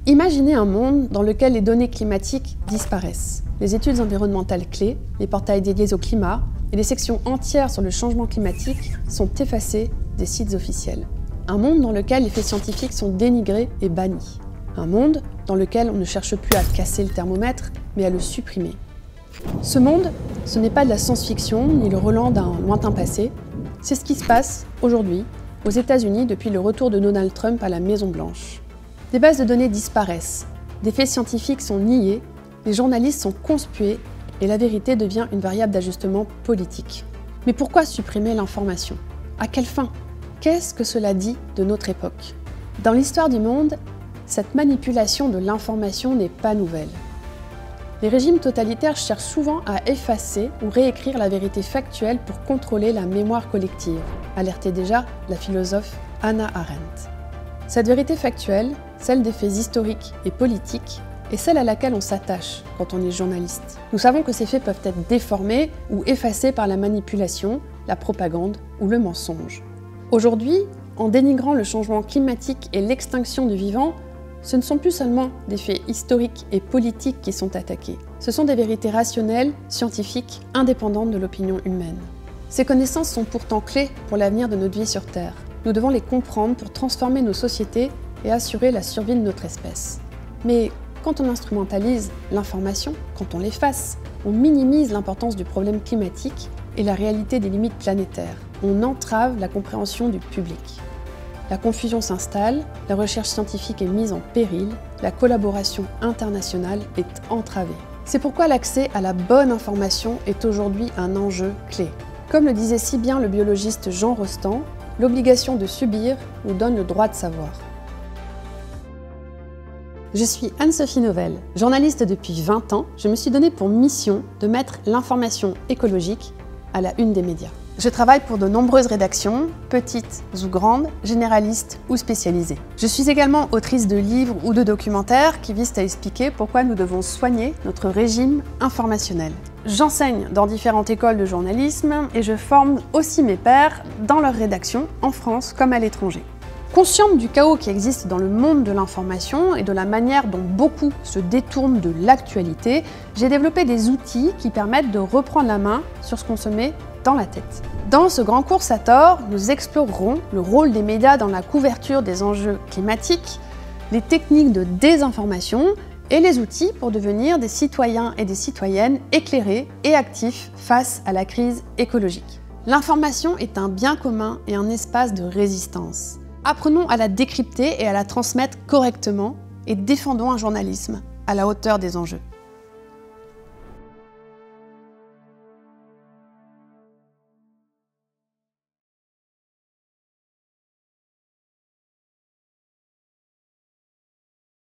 Imaginez un monde dans lequel les données climatiques disparaissent. Les études environnementales clés, les portails dédiés au climat et les sections entières sur le changement climatique sont effacées des sites officiels. Un monde dans lequel les faits scientifiques sont dénigrés et bannis. Un monde dans lequel on ne cherche plus à casser le thermomètre, mais à le supprimer. Ce monde, ce n'est pas de la science-fiction ni le relent d'un lointain passé. C'est ce qui se passe aujourd'hui aux États-Unis depuis le retour de Donald Trump à la Maison-Blanche. Des bases de données disparaissent, des faits scientifiques sont niés, les journalistes sont conspués et la vérité devient une variable d'ajustement politique. Mais pourquoi supprimer l'information? À quelle fin? Qu'est-ce que cela dit de notre époque? Dans l'histoire du monde, cette manipulation de l'information n'est pas nouvelle. Les régimes totalitaires cherchent souvent à effacer ou réécrire la vérité factuelle pour contrôler la mémoire collective, alertait déjà la philosophe Hannah Arendt. Cette vérité factuelle, celle des faits historiques et politiques, est celle à laquelle on s'attache quand on est journaliste. Nous savons que ces faits peuvent être déformés ou effacés par la manipulation, la propagande ou le mensonge. Aujourd'hui, en dénigrant le changement climatique et l'extinction du vivant, ce ne sont plus seulement des faits historiques et politiques qui sont attaqués. Ce sont des vérités rationnelles, scientifiques, indépendantes de l'opinion humaine. Ces connaissances sont pourtant clés pour l'avenir de notre vie sur Terre. Nous devons les comprendre pour transformer nos sociétés et assurer la survie de notre espèce. Mais quand on instrumentalise l'information, quand on l'efface, on minimise l'importance du problème climatique et la réalité des limites planétaires. On entrave la compréhension du public. La confusion s'installe, la recherche scientifique est mise en péril, la collaboration internationale est entravée. C'est pourquoi l'accès à la bonne information est aujourd'hui un enjeu clé. Comme le disait si bien le biologiste Jean Rostand, l'obligation de subir nous donne le droit de savoir. Je suis Anne-Sophie Novelle, journaliste depuis 20 ans. Je me suis donné pour mission de mettre l'information écologique à la une des médias. Je travaille pour de nombreuses rédactions, petites ou grandes, généralistes ou spécialisées. Je suis également autrice de livres ou de documentaires qui visent à expliquer pourquoi nous devons soigner notre régime informationnel. J'enseigne dans différentes écoles de journalisme et je forme aussi mes pairs dans leurs rédactions, en France comme à l'étranger. Consciente du chaos qui existe dans le monde de l'information et de la manière dont beaucoup se détournent de l'actualité, j'ai développé des outils qui permettent de reprendre la main sur ce qu'on se met dans la tête. Dans ce grand cours Sator, nous explorerons le rôle des médias dans la couverture des enjeux climatiques, les techniques de désinformation et les outils pour devenir des citoyens et des citoyennes éclairés et actifs face à la crise écologique. L'information est un bien commun et un espace de résistance. Apprenons à la décrypter et à la transmettre correctement et défendons un journalisme à la hauteur des enjeux.